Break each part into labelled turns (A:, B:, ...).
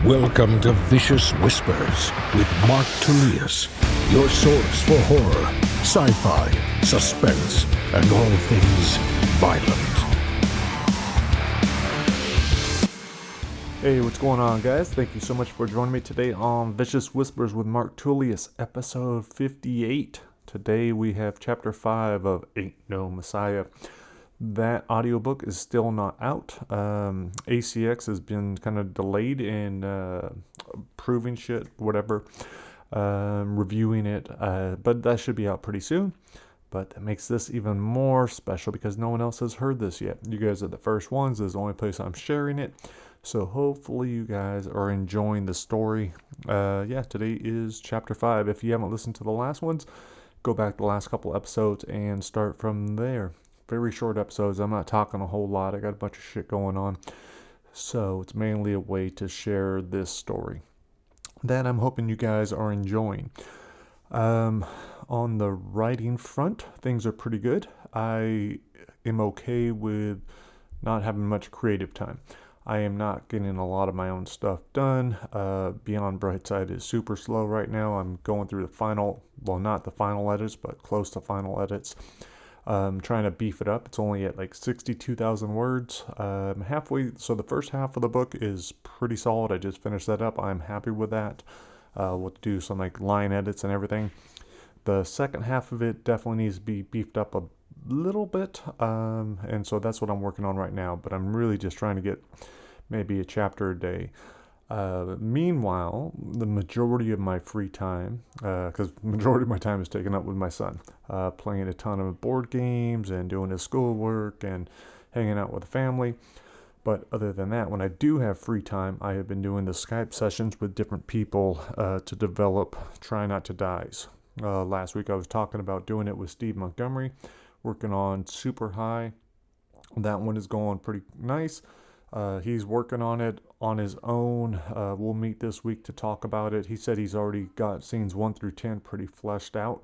A: Welcome to Vicious Whispers with Mark Tullius, your source for horror, sci-fi, suspense, and all things violent.
B: Hey, what's going on, guys? Thank you so much for joining me today on Vicious Whispers with Mark Tullius, episode 58. Today we have chapter 5 of Ain't No Messiah. That audiobook is still not out. ACX has been kind of delayed in proving shit, whatever, reviewing it, but that should be out pretty soon. But that makes this even more special because no one else has heard this yet. You guys are the first ones. This is the only place I'm sharing it. So hopefully you guys are enjoying the story. Today is chapter 5. If you haven't listened to the last ones, go back the last couple episodes and start from there. Very short episodes. I'm not talking a whole lot. I got a bunch of shit going on. So it's mainly a way to share this story that I'm hoping you guys are enjoying. On the writing front, things are pretty good. I am okay with not having much creative time. I am not getting a lot of my own stuff done. Beyond Brightside is super slow right now. I'm going through the final, well, not the final edits, but close to final edits. Trying to beef it up. It's only at like 62,000 words. Halfway, so the first half of the book is pretty solid. I just finished that up. I'm happy with that. We'll do some like line edits and everything. The second half of it definitely needs to be beefed up a little bit. And so that's what I'm working on right now. But I'm really just trying to get maybe a chapter a day. Meanwhile, the majority of my free time, because the majority of my time is taken up with my son, playing a ton of board games and doing his schoolwork and hanging out with the family. But other than that, when I do have free time, I have been doing the Skype sessions with different people to develop Try Not to Dies. Last week I was talking about doing it with Steve Montgomery, working on Super High. That one is going pretty nice. He's working on it on his own. We'll meet this week to talk about it. He said he's already got scenes 1 through 10 pretty fleshed out.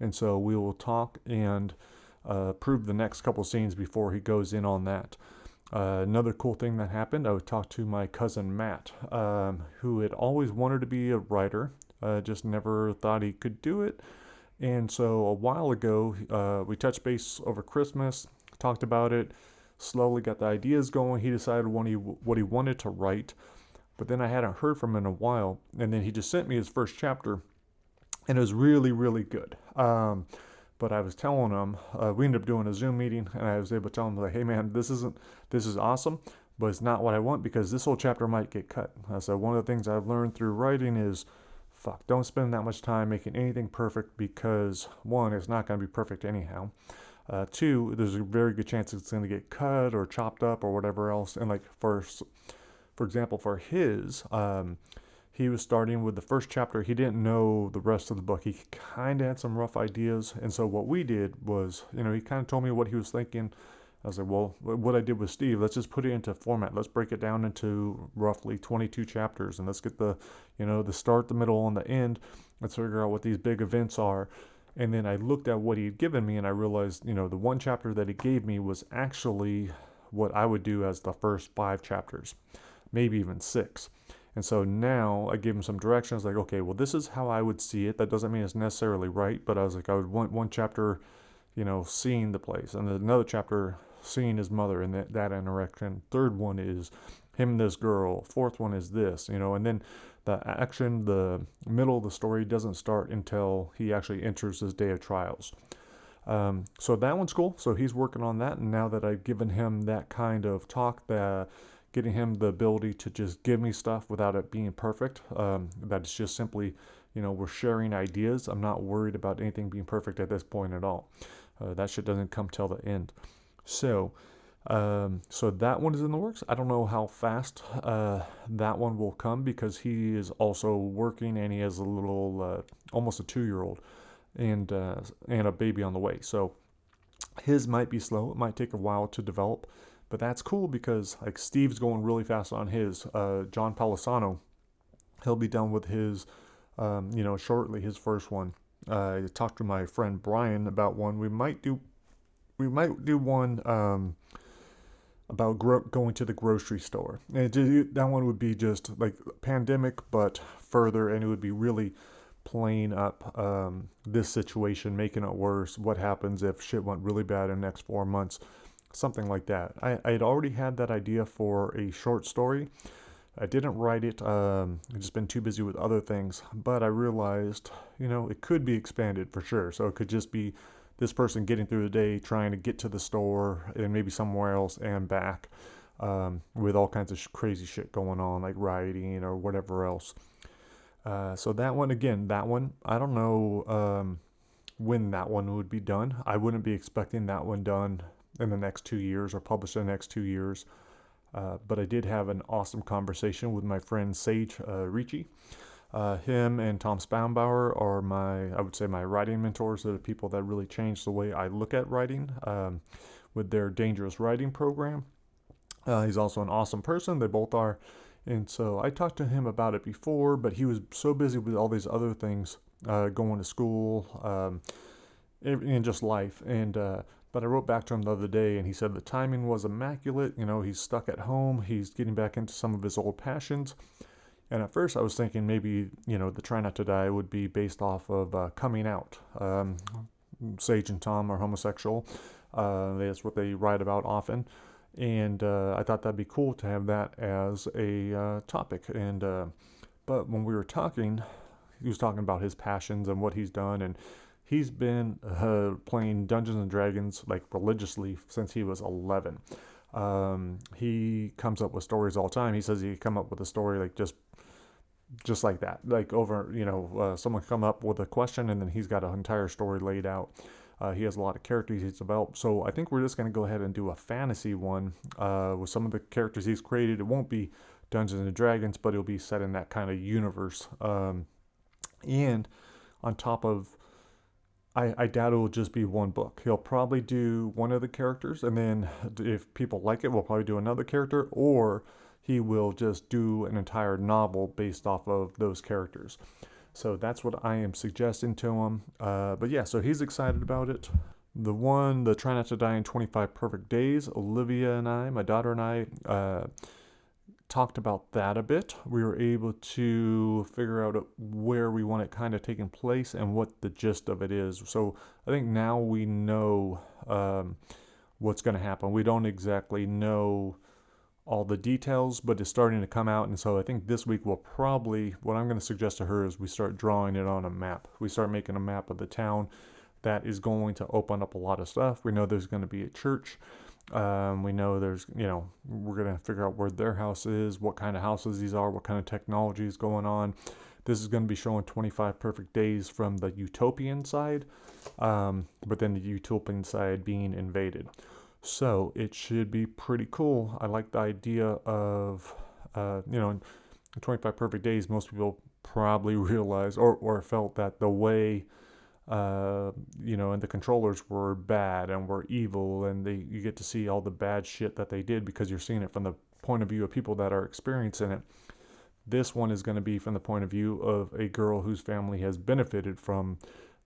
B: And so we will talk and prove the next couple scenes before he goes in on that. Another cool thing that happened, I talked to my cousin Matt, who had always wanted to be a writer, just never thought he could do it. And so a while ago, we touched base over Christmas, talked about it, slowly got the ideas going. He decided what he wanted to write, but then I hadn't heard from him in a while, and then he just sent me his first chapter, and it was really, really good. But I was telling him, we ended up doing a Zoom meeting, and I was able to tell him, like, hey man, this is awesome, but it's not what I want because this whole chapter might get cut. So one of the things I've learned through writing is, don't spend that much time making anything perfect because one, it's not going to be perfect anyhow. 2, there's a very good chance it's going to get cut or chopped up or whatever else. And like for example, for his, he was starting with the first chapter. He didn't know the rest of the book. He kind of had some rough ideas. And so what we did was, he kind of told me what he was thinking. I was like, well, what I did with Steve, let's just put it into format. Let's break it down into roughly 22 chapters. And let's get the start, the middle, and the end. Let's figure out what these big events are. And then I looked at what he had given me and I realized, the one chapter that he gave me was actually what I would do as the first 5 chapters, maybe even 6. And so now I gave him some direction. I was like, okay, well, this is how I would see it. That doesn't mean it's necessarily right, but I was like, I would want one chapter, seeing the place, and then another chapter seeing his mother and that interaction. Third one is him and this girl. Fourth one is this, and then the action, the middle of the story doesn't start until he actually enters his day of trials. So that one's cool. So he's working on that. And now that I've given him that kind of talk, getting him the ability to just give me stuff without it being perfect, that it's just simply, we're sharing ideas. I'm not worried about anything being perfect at this point at all. That shit doesn't come till the end. So that one is in the works. I don't know how fast that one will come because he is also working and he has a little, almost a 2-year-old and a baby on the way. So his might be slow. It might take a while to develop, but that's cool because like Steve's going really fast on his. John Palisano, he'll be done with his, shortly, his first one. I talked to my friend Brian about one. We might do one about going to the grocery store. And that one would be just like pandemic, but further, and it would be really playing up this situation, making it worse. What happens if shit went really bad in the next 4 months? Something like that. I had already had that idea for a short story. I didn't write it. I've just been too busy with other things. But I realized, it could be expanded for sure. So it could just be this person getting through the day, trying to get to the store and maybe somewhere else and back, with all kinds of crazy shit going on, like rioting or whatever else. So that one, I don't know when that one would be done. I wouldn't be expecting that one done in the next 2 years or published in the next 2 years. But I did have an awesome conversation with my friend Sage Ricci. Him and Tom Spaunbauer are I would say my writing mentors. They're the people that really changed the way I look at writing with their Dangerous Writing program. He's also an awesome person. They both are. And so I talked to him about it before, but he was so busy with all these other things, going to school, and just life. But I wrote back to him the other day, and he said the timing was immaculate. He's stuck at home. He's getting back into some of his old passions. And at first, I was thinking maybe the Try Not to Die would be based off of coming out. Sage and Tom are homosexual. That's what they write about often. And I thought that'd be cool to have that as a topic. But when we were talking, he was talking about his passions and what he's done, and he's been playing Dungeons and Dragons like religiously since he was 11. He comes up with stories all the time. He says he come up with a story like just like that, like over someone come up with a question and then he's got an entire story laid out. He has a lot of characters he's developed, so I think we're just going to go ahead and do a fantasy one with some of the characters he's created. It won't be Dungeons and Dragons, but it'll be set in that kind of universe. And on top of, I doubt it will just be one book. He'll probably do one of the characters, and then if people like it, we'll probably do another character, or he will just do an entire novel based off of those characters. So that's what I am suggesting to him. But yeah, so he's excited about it. The Try Not to Die in 25 Perfect Days, Olivia and I, my daughter and I, talked about that a bit. We were able to figure out where we want it kind of taking place and what the gist of it is. So I think now we know what's going to happen. We don't exactly know all the details, but it's starting to come out. And so I think this week what I'm going to suggest to her is we start drawing it on a map. We start making a map of the town. That is going to open up a lot of stuff. We know there's going to be a church. We know we're going to figure out where their house is, what kind of houses these are, what kind of technology is going on. This is going to be showing 25 perfect days from the utopian side, but then the utopian side being invaded. So it should be pretty cool. I like the idea of, in 25 perfect days, most people probably realized or felt that the way, and the controllers were bad and were evil, and you get to see all the bad shit that they did because you're seeing it from the point of view of people that are experiencing it. This one is going to be from the point of view of a girl whose family has benefited from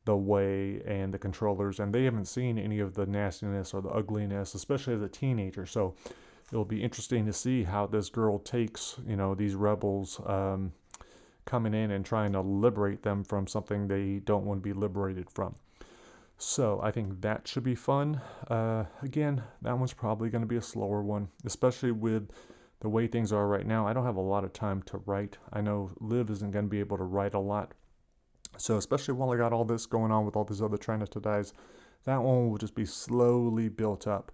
B: the way and the controllers, and they haven't seen any of the nastiness or the ugliness, especially as a teenager. So it'll be interesting to see how this girl takes, these rebels coming in and trying to liberate them from something they don't want to be liberated from. So I think that should be fun. Again, that one's probably going to be a slower one, especially with the way things are right now. I don't have a lot of time to write. I know Liv isn't going to be able to write a lot. So especially while I got all this going on with all these other Try Not to Dies, that one will just be slowly built up.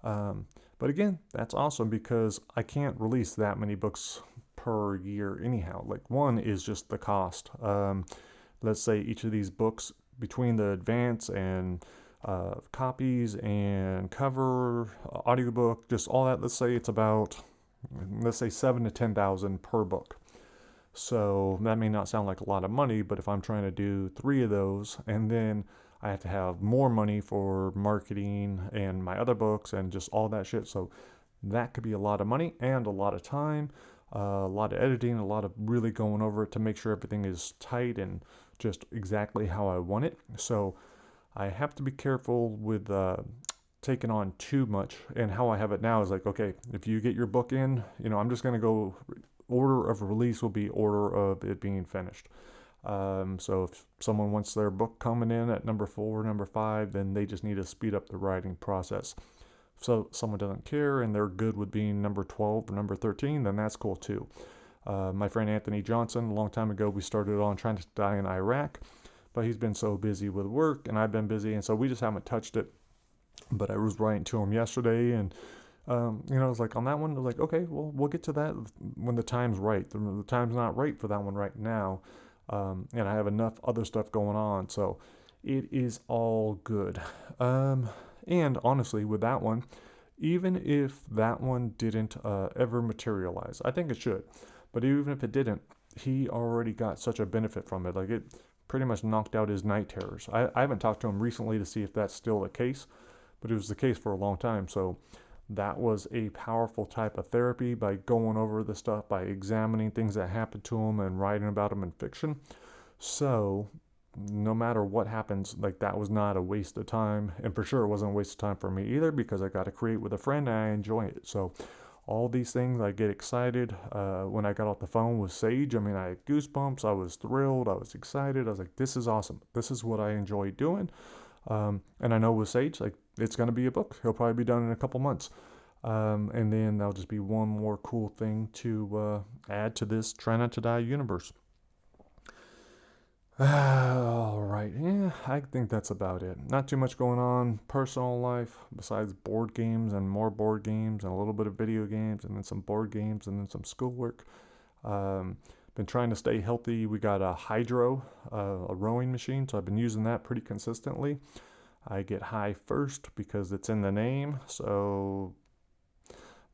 B: But again, that's awesome because I can't release that many books per year anyhow. Like, one is just the cost. Let's say each of these books, between the advance and copies and cover, audiobook, just all that, let's say it's about, $7,000 to $10,000 per book. So that may not sound like a lot of money, but if I'm trying to do 3 of those, and then I have to have more money for marketing and my other books and just all that shit. So that could be a lot of money and a lot of time, a lot of editing, a lot of really going over it to make sure everything is tight and just exactly how I want it. So I have to be careful with taken on too much. And how I have it now is like, okay, if you get your book in, I'm just going to go, order of release will be order of it being finished. So if someone wants their book coming in at number 4, number 5, then they just need to speed up the writing process. So if someone doesn't care and they're good with being number 12 or number 13, then that's cool too. My friend Anthony Johnson, a long time ago, we started on Trying to Die in Iraq, but he's been so busy with work and I've been busy, and so we just haven't touched it. But I was writing to him yesterday, and I was like, on that one, I was like, okay, well, we'll get to that when the time's right. The time's not right for that one right now, and I have enough other stuff going on, so it is all good. And honestly, with that one, even if that one didn't ever materialize, I think it should, but even if it didn't, he already got such a benefit from it. Like, it pretty much knocked out his night terrors. I haven't talked to him recently to see if that's still the case, but it was the case for a long time. So that was a powerful type of therapy, by going over the stuff, by examining things that happened to him and writing about them in fiction. So no matter what happens, like, that was not a waste of time. And for sure it wasn't a waste of time for me either, because I got to create with a friend and I enjoy it. So all these things, I get excited. When I got off the phone with Sage, I had goosebumps. I was thrilled. I was excited. I was like, this is awesome. This is what I enjoy doing. And I know with Sage, like, it's going to be a book. He'll probably be done in a couple months. And then that'll just be one more cool thing to add to this Try Not to Die universe. All right. Yeah, I think that's about it. Not too much going on. Personal life, besides board games and more board games and a little bit of video games and then some board games and then some schoolwork. Been trying to stay healthy. We got a hydro, a rowing machine, so I've been using that pretty consistently. I get high first because it's in the name, so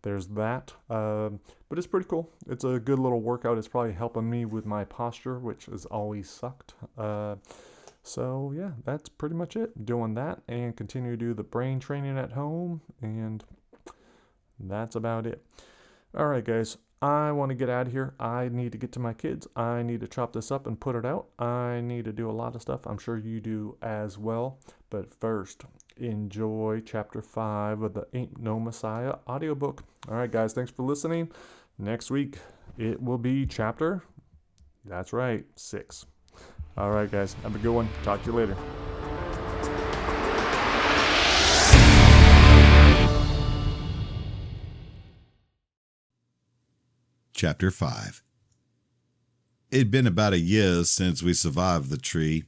B: there's that. But it's pretty cool. It's a good little workout. It's probably helping me with my posture, which has always sucked. So yeah, that's pretty much it. Doing that and continue to do the brain training at home, and that's about it. All right, guys. I want to get out of here. I need to get to my kids. I need to chop this up and put it out. I need to do a lot of stuff. I'm sure you do as well. But first, enjoy Chapter 5 of the Ain't No Messiah audiobook. All right, guys. Thanks for listening. Next week, it will be Chapter, that's right, 6. All right, guys. Have a good one. Talk to you later.
C: Chapter 5. It'd been about a year since we survived the tree.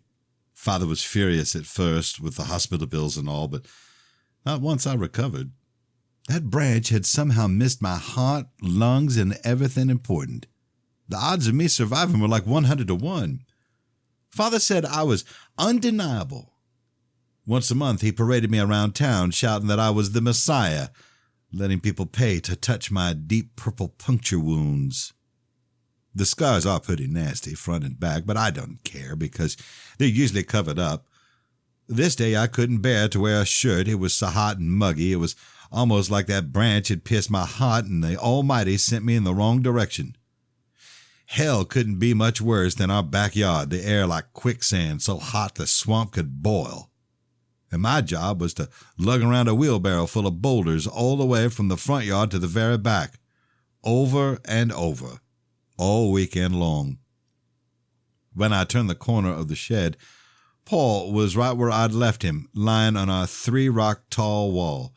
C: Father was furious at first with the hospital bills and all, but not once I recovered. That branch had somehow missed my heart, lungs, and everything important. The odds of me surviving were like 100 to 1. Father said I was undeniable. Once a month he paraded me around town shouting that I was the Messiah, letting people pay to touch my deep purple puncture wounds. The scars are pretty nasty, front and back, but I don't care because they're usually covered up. This day I couldn't bear to wear a shirt. It was so hot and muggy. It was almost like that branch had pierced my heart and the Almighty sent me in the wrong direction. Hell couldn't be much worse than our backyard, the air like quicksand, so hot the swamp could boil. And my job was to lug around a wheelbarrow full of boulders all the way from the front yard to the very back, over and over, all weekend long. When I turned the corner of the shed, Paul was right where I'd left him, lying on our 3-rock tall wall,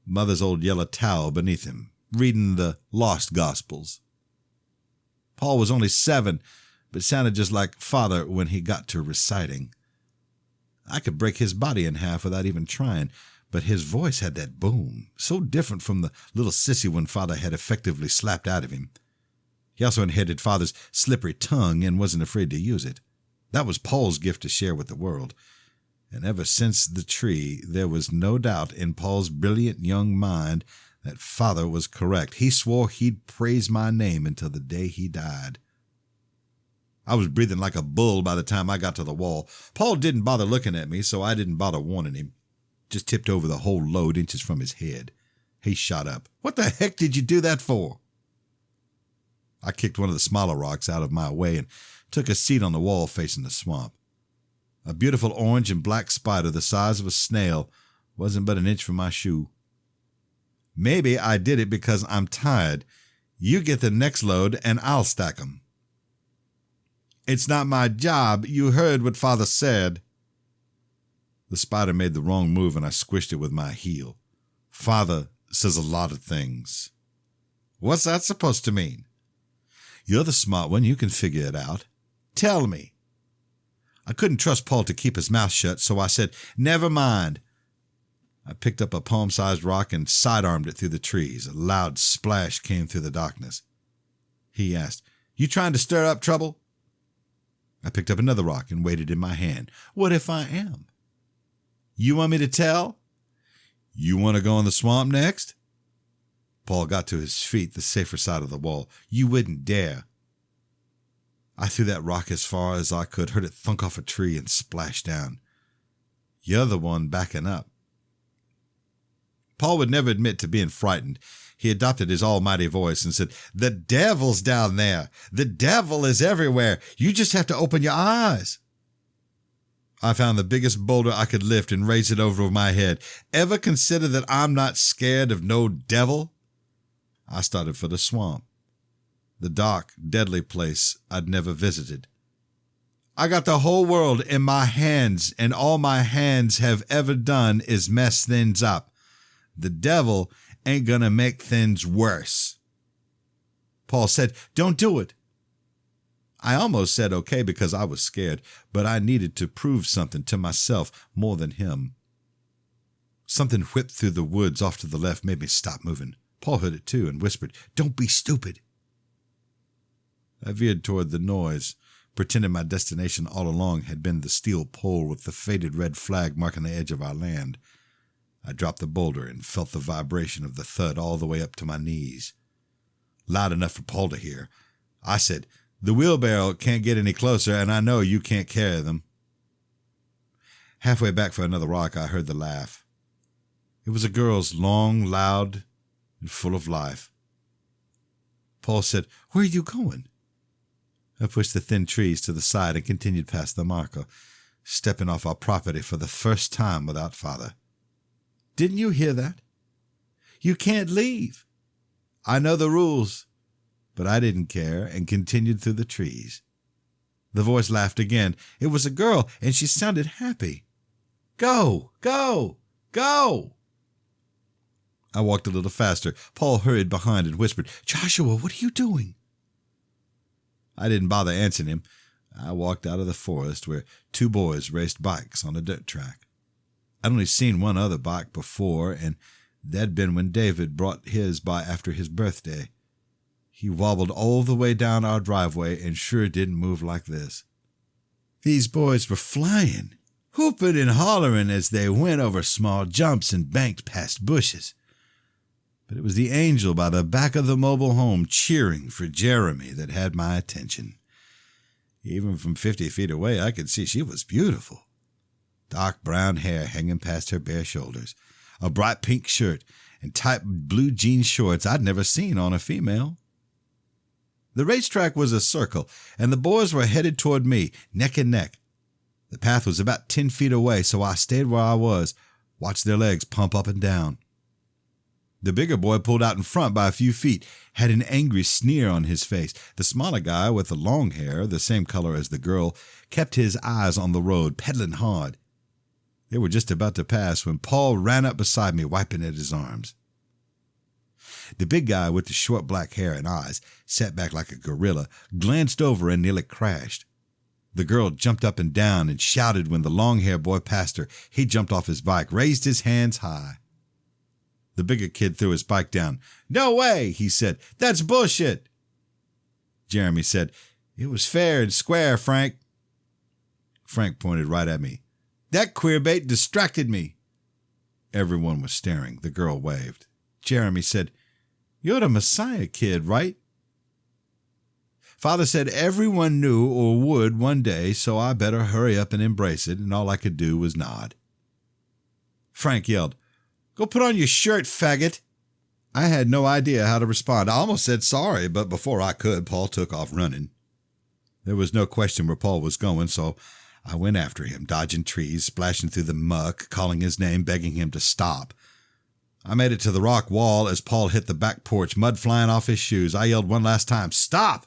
C: Mother's old yellow towel beneath him, reading the Lost Gospels. Paul was only 7, but sounded just like Father when he got to reciting. I could break his body in half without even trying, but his voice had that boom, so different from the little sissy one Father had effectively slapped out of him. He also inherited Father's slippery tongue and wasn't afraid to use it. That was Paul's gift to share with the world. And ever since the tree, there was no doubt in Paul's brilliant young mind that Father was correct. He swore he'd praise my name until the day he died. I was breathing like a bull by the time I got to the wall. Paul didn't bother looking at me, so I didn't bother warning him. Just tipped over the whole load inches from his head. He shot up. "What the heck did you do that for?" I kicked one of the smaller rocks out of my way and took a seat on the wall facing the swamp. A beautiful orange and black spider the size of a snail Wasn't but an inch from my shoe. Maybe I did it because I'm tired. You get the next load and I'll stack 'em. It's not my job. You heard what Father said. The spider made the wrong move and I squished it with my heel. Father says a lot of things. What's that supposed to mean? You're the smart one. You can figure it out. Tell me. I couldn't trust Paul to keep his mouth shut, so I said, never mind. I picked up a palm-sized rock and sidearmed it through the trees. A loud splash came through the darkness. He asked, You trying to stir up trouble? I picked up another rock and weighed it in my hand. What if I am? You want me to tell? You want to go in the swamp next? Paul got to his feet, the safer side of the wall. You wouldn't dare. I threw that rock as far as I could, heard it thunk off a tree and splash down. You're the one backing up. Paul would never admit to being frightened. He adopted his almighty voice and said, The devil's down there. The devil is everywhere. You just have to open your eyes. I found the biggest boulder I could lift and raised it over my head. Ever consider that I'm not scared of no devil? I started for the swamp, the dark, deadly place I'd never visited. I got the whole world in my hands, and all my hands have ever done is mess things up. The devil ain't gonna make things worse. Paul said, Don't do it. I almost said okay because I was scared, but I needed to prove something to myself more than him. Something whipped through the woods off to the left, made me stop moving. Paul heard it too and whispered, Don't be stupid. I veered toward the noise, pretending my destination all along had been the steel pole with the faded red flag marking the edge of our land. I dropped the boulder and felt the vibration of the thud all the way up to my knees. Loud enough for Paul to hear. I said, The wheelbarrow can't get any closer, and I know you can't carry them. Halfway back for another rock, I heard the laugh. It was a girl's, long, loud, and full of life. Paul said, Where are you going? I pushed the thin trees to the side and continued past the marker, stepping off our property for the first time without Father. Didn't you hear that? You can't leave. I know the rules, but I didn't care and continued through the trees. The voice laughed again. It was a girl, and she sounded happy. Go, go, go. I walked a little faster. Paul hurried behind and whispered, Joshua, what are you doing? I didn't bother answering him. I walked out of the forest where two boys raced bikes on a dirt track. I'd only seen one other bike before, and that'd been when David brought his by after his birthday. He wobbled all the way down our driveway and sure didn't move like this. These boys were flying, whooping and hollering as they went over small jumps and banked past bushes. But it was the angel by the back of the mobile home cheering for Jeremy that had my attention. Even from 50 feet away, I could see she was beautiful. Dark brown hair hanging past her bare shoulders, a bright pink shirt, and tight blue jean shorts I'd never seen on a female. The racetrack was a circle, and the boys were headed toward me, neck and neck. The path was about 10 feet away, so I stayed where I was, watched their legs pump up and down. The bigger boy pulled out in front by a few feet, had an angry sneer on his face. The smaller guy with the long hair, the same color as the girl, kept his eyes on the road, pedaling hard. They were just about to pass when Paul ran up beside me, wiping at his arms. The big guy with the short black hair and eyes sat back like a gorilla, glanced over and nearly crashed. The girl jumped up and down and shouted when the long-haired boy passed her. He jumped off his bike, raised his hands high. The bigger kid threw his bike down. No way, he said. That's bullshit. Jeremy said, It was fair and square, Frank. Frank pointed right at me. That queerbait distracted me. Everyone was staring. The girl waved. Jeremy said, You're the Messiah kid, right? Father said everyone knew or would one day, so I better hurry up and embrace it, and all I could do was nod. Frank yelled, Go put on your shirt, faggot. I had no idea how to respond. I almost said sorry, but before I could, Paul took off running. There was no question where Paul was going, so I went after him, dodging trees, splashing through the muck, calling his name, begging him to stop. I made it to the rock wall as Paul hit the back porch, mud flying off his shoes. I yelled one last time, "Stop!"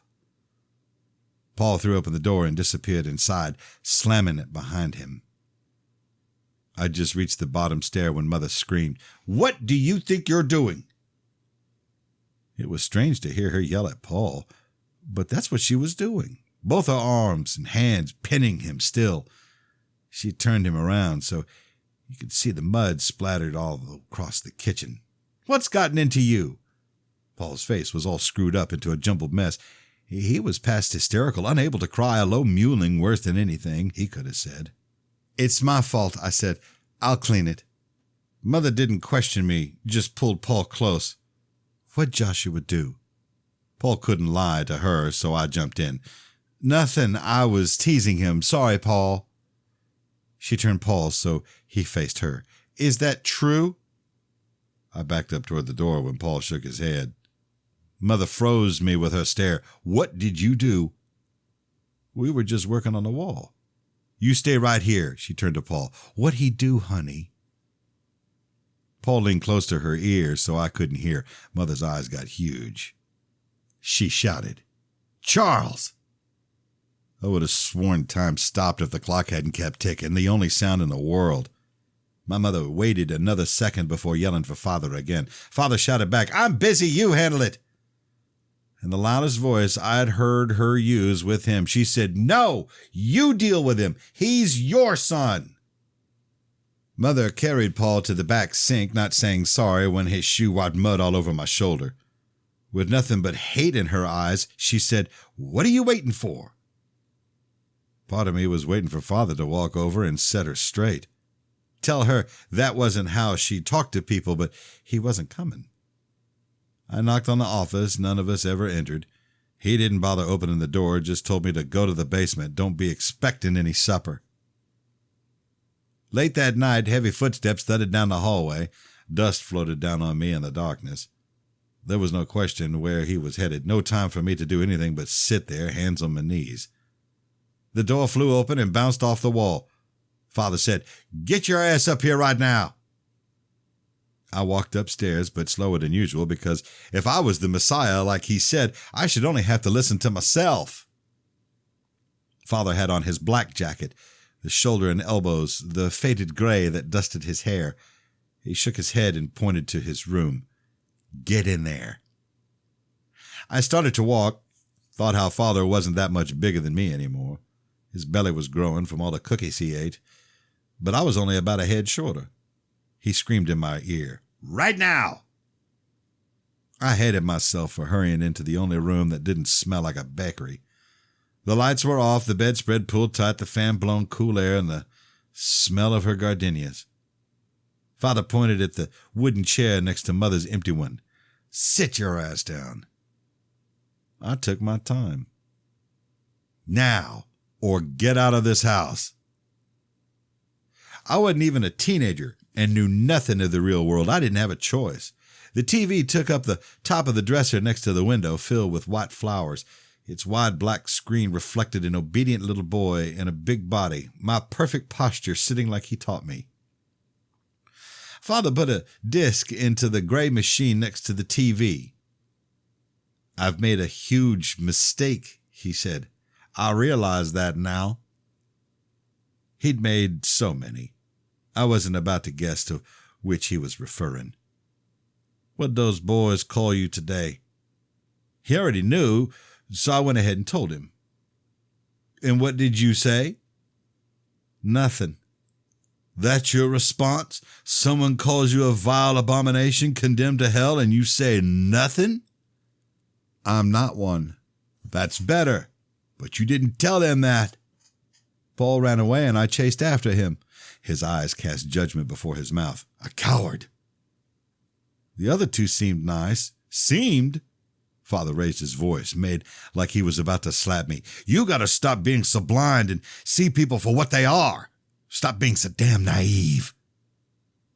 C: Paul threw open the door and disappeared inside, slamming it behind him. I just reached the bottom stair when Mother screamed, "What do you think you're doing?" It was strange to hear her yell at Paul, but that's what she was doing. Both her arms and hands pinning him still. She turned him around so you could see the mud splattered all across the kitchen. "What's gotten into you?" Paul's face was all screwed up into a jumbled mess. He was past hysterical, unable to cry, a low mewling worse than anything he could have said. "It's my fault," I said. "I'll clean it." Mother didn't question me, just pulled Paul close. What'd Joshua do? Paul couldn't lie to her, so I jumped in. "Nothing. I was teasing him. Sorry, Paul." She turned Paul so he faced her. "Is that true?" I backed up toward the door when Paul shook his head. Mother froze me with her stare. "What did you do?" "We were just working on the wall." "You stay right here," she turned to Paul. "What'd he do, honey?" Paul leaned close to her ear so I couldn't hear. Mother's eyes got huge. She shouted, "Charles!" I would have sworn time stopped if the clock hadn't kept ticking, the only sound in the world. My mother waited another second before yelling for Father again. Father shouted back, "I'm busy, you handle it." In the loudest voice I'd heard her use with him, she said, "No, you deal with him. He's your son." Mother carried Paul to the back sink, not saying sorry when his shoe wiped mud all over my shoulder. With nothing but hate in her eyes, she said, "What are you waiting for?" Part of me was waiting for Father to walk over and set her straight. Tell her that wasn't how she talked to people, but he wasn't coming. I knocked on the office. None of us ever entered. He didn't bother opening the door, just told me to go to the basement. Don't be expecting any supper. Late that night, heavy footsteps thudded down the hallway. Dust floated down on me in the darkness. There was no question where he was headed. No time for me to do anything but sit there, hands on my knees. The door flew open and bounced off the wall. Father said, "Get your ass up here right now." I walked upstairs, but slower than usual, because if I was the Messiah, like he said, I should only have to listen to myself. Father had on his black jacket, the shoulder and elbows, the faded gray that dusted his hair. He shook his head and pointed to his room. "Get in there." I started to walk, thought how Father wasn't that much bigger than me anymore. His belly was growing from all the cookies he ate, but I was only about a head shorter. He screamed in my ear, "Right now!" I hated myself for hurrying into the only room that didn't smell like a bakery. The lights were off, the bedspread pulled tight, the fan blowing cool air, and the smell of her gardenias. Father pointed at the wooden chair next to Mother's empty one. "Sit your ass down." I took my time. "Now, or get out of this house." I wasn't even a teenager and knew nothing of the real world. I didn't have a choice. The TV took up the top of the dresser next to the window, filled with white flowers. Its wide black screen reflected an obedient little boy in a big body, my perfect posture sitting like he taught me. Father put a disc into the gray machine next to the TV. "I've made a huge mistake," he said. "I realize that now." He'd made so many. I wasn't about to guess to which he was referring. "What'd those boys call you today?" He already knew, so I went ahead and told him. "And what did you say?" "Nothing." "That's your response? Someone calls you a vile abomination condemned to hell and you say nothing?" "I'm not one." "That's better. But you didn't tell them that." Paul ran away and I chased after him. His eyes cast judgment before his mouth. "A coward." The other two seemed nice. Seemed? Father raised his voice, made like he was about to slap me. "You gotta stop being so blind and see people for what they are. Stop being so damn naive."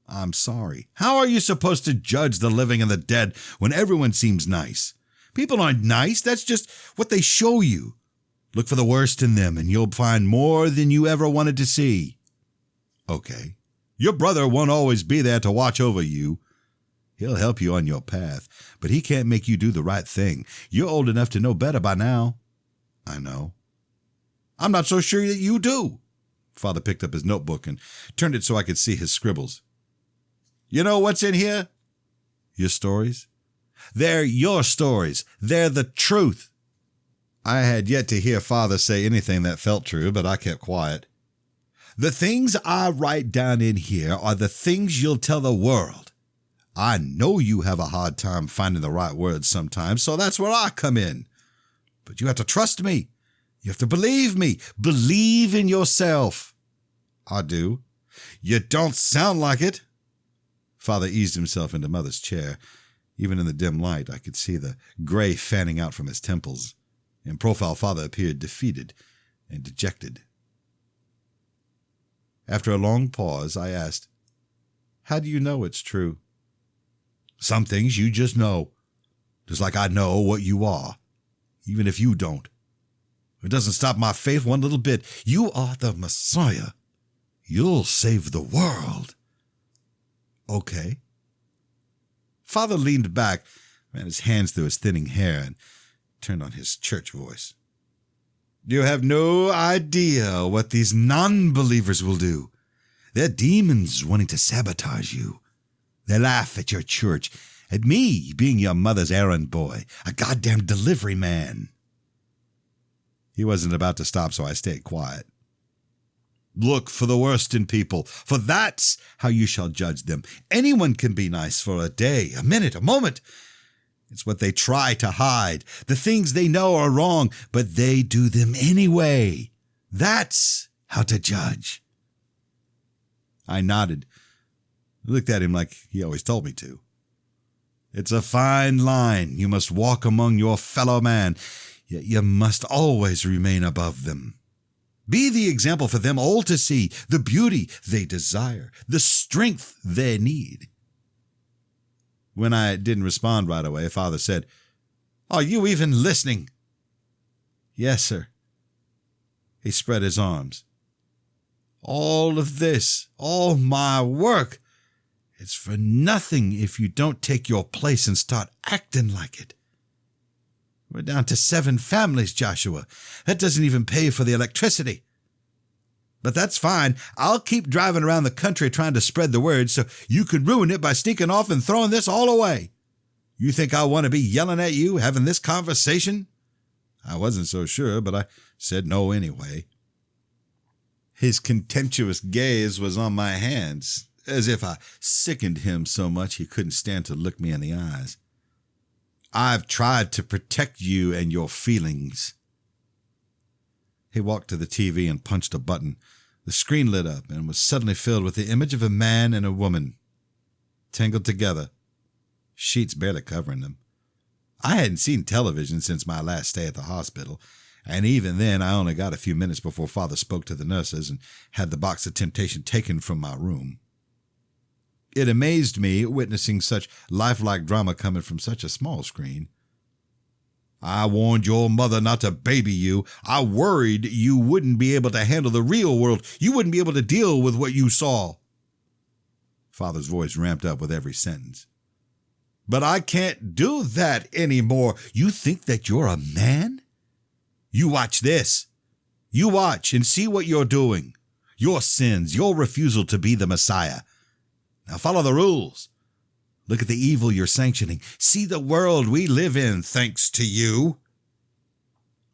C: "I'm sorry." "How are you supposed to judge the living and the dead when everyone seems nice? People aren't nice. That's just what they show you. Look for the worst in them, and you'll find more than you ever wanted to see. Okay, your brother won't always be there to watch over you. He'll help you on your path, but he can't make you do the right thing. You're old enough to know better by now. I know. I'm not so sure that you do. Father picked up his notebook and turned it so I could see his scribbles. You know what's in here? Your stories? They're your stories. They're the truth. I had yet to hear Father say anything that felt true, but I kept quiet. The things I write down in here are the things you'll tell the world. I know you have a hard time finding the right words sometimes, so that's where I come in. But you have to trust me. You have to believe me. Believe in yourself. I do. You don't sound like it. Father eased himself into Mother's chair. Even in the dim light, I could see the gray fanning out from his temples. In profile, Father appeared defeated and dejected. After a long pause, I asked, how do you know it's true? Some things you just know, just like I know what you are, even if you don't. It doesn't stop my faith one little bit. You are the Messiah. You'll save the world. Okay. Father leaned back, ran his hands through his thinning hair, and turned on his church voice. You have no idea what these non-believers will do. They're demons wanting to sabotage you. They laugh at your church, at me being your mother's errand boy, a goddamn delivery man. He wasn't about to stop, so I stayed quiet. Look for the worst in people, for that's how you shall judge them. Anyone can be nice for a day, a minute, a moment. It's what they try to hide, the things they know are wrong, but they do them anyway. That's how to judge. I nodded. I looked at him like he always told me to. It's a fine line you must walk among your fellow man, yet you must always remain above them. Be the example for them all to see, the beauty they desire, the strength they need. When I didn't respond right away, Father said, Are you even listening? Yes, sir. He spread his arms. All of this, all my work, it's for nothing if you don't take your place and start acting like it. We're down to 7 families, Joshua. That doesn't even pay for the electricity. But that's fine. I'll keep driving around the country trying to spread the word so you can ruin it by sneaking off and throwing this all away. You think I want to be yelling at you, having this conversation? I wasn't so sure, but I said no anyway. His contemptuous gaze was on my hands, as if I sickened him so much he couldn't stand to look me in the eyes. I've tried to protect you and your feelings. He walked to the TV and punched a button. The screen lit up and was suddenly filled with the image of a man and a woman, tangled together, sheets barely covering them. I hadn't seen television since my last stay at the hospital, and even then I only got a few minutes before Father spoke to the nurses and had the box of temptation taken from my room. It amazed me witnessing such lifelike drama coming from such a small screen. I warned your mother not to baby you. I worried you wouldn't be able to handle the real world. You wouldn't be able to deal with what you saw. Father's voice ramped up with every sentence. But I can't do that anymore. You think that you're a man? You watch this. You watch and see what you're doing. Your sins, your refusal to be the Messiah. Now follow the rules. Look at the evil you're sanctioning. See the world we live in thanks to you.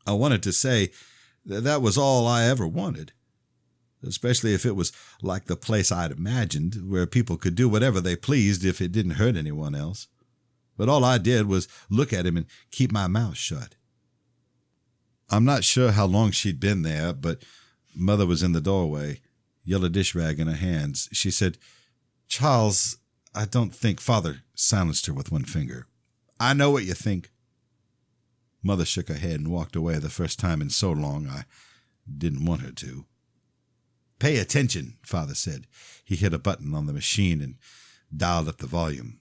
C: I wanted to say that was all I ever wanted, especially if it was like the place I'd imagined, where people could do whatever they pleased if it didn't hurt anyone else. But all I did was look at him and keep my mouth shut. I'm not sure how long she'd been there, but Mother was in the doorway, yellow dish rag in her hands. She said, Charles, I don't think. Father silenced her with one finger. I know what you think. Mother shook her head and walked away the first time in so long I didn't want her to. Pay attention, Father said. He hit a button on the machine and dialed up the volume.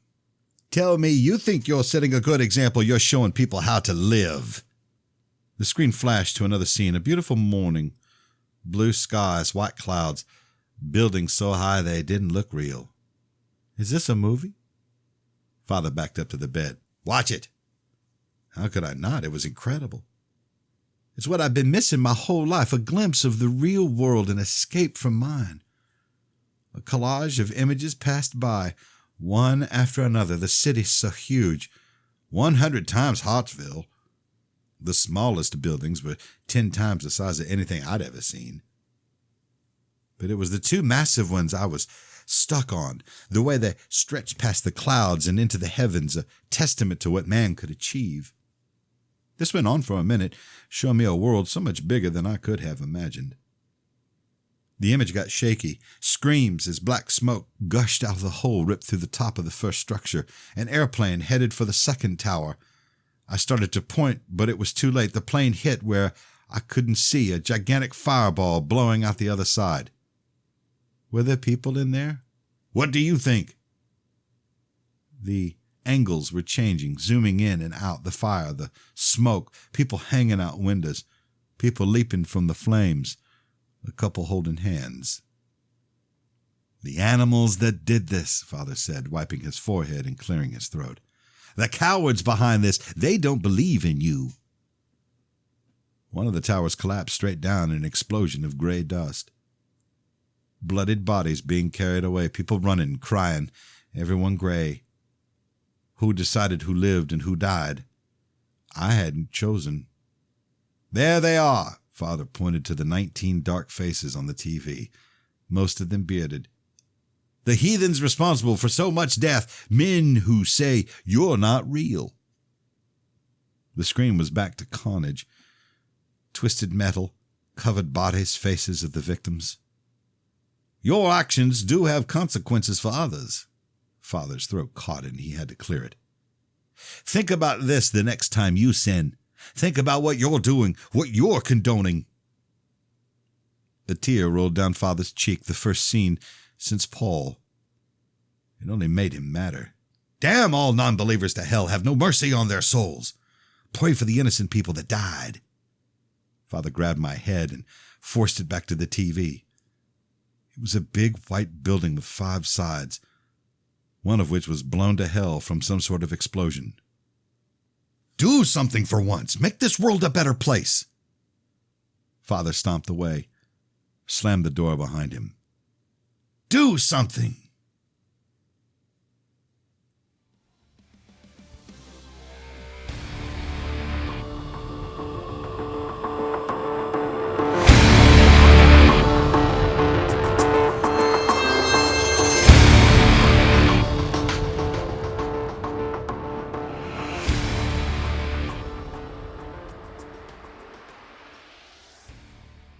C: Tell me you think you're setting a good example. You're showing people how to live. The screen flashed to another scene, a beautiful morning. Blue skies, white clouds, buildings so high they didn't look real. Is this a movie? Father backed up to the bed. Watch it. How could I not? It was incredible. It's what I've been missing my whole life, a glimpse of the real world, an escape from mine. A collage of images passed by, one after another, the city so huge, 100 times Hartsville. The smallest buildings were 10 times the size of anything I'd ever seen. But it was the two massive ones I was stuck on, the way they stretched past the clouds and into the heavens, a testament to what man could achieve. This went on for a minute, showing me a world so much bigger than I could have imagined. The image got shaky, screams as black smoke gushed out of the hole ripped through the top of the first structure. An airplane headed for the second tower. I started to point, but it was too late. The plane hit where I couldn't see, a gigantic fireball blowing out the other side. Were there people in there? What do you think? The angles were changing, zooming in and out, the fire, the smoke, people hanging out windows, people leaping from the flames, a couple holding hands. The animals that did this, Father said, wiping his forehead and clearing his throat. The cowards behind this, they don't believe in you. One of the towers collapsed straight down in an explosion of gray dust. Bloodied bodies being carried away, people running, crying, everyone gray. Who decided who lived and who died? I hadn't chosen. There they are, Father pointed to the 19 dark faces on the TV, most of them bearded. The heathens responsible for so much death, men who say you're not real. The screen was back to carnage. Twisted metal, covered bodies, faces of the victims. Your actions do have consequences for others. Father's throat caught and he had to clear it. Think about this the next time you sin. Think about what you're doing, what you're condoning. A tear rolled down Father's cheek, the first scene since Paul. It only made him madder. Damn all non-believers to hell, have no mercy on their souls. Pray for the innocent people that died. Father grabbed my head and forced it back to the TV. It was a big white building with 5 sides, one of which was blown to hell from some sort of explosion. Do something for once. Make this world a better place. Father stomped away, slammed the door behind him. Do something.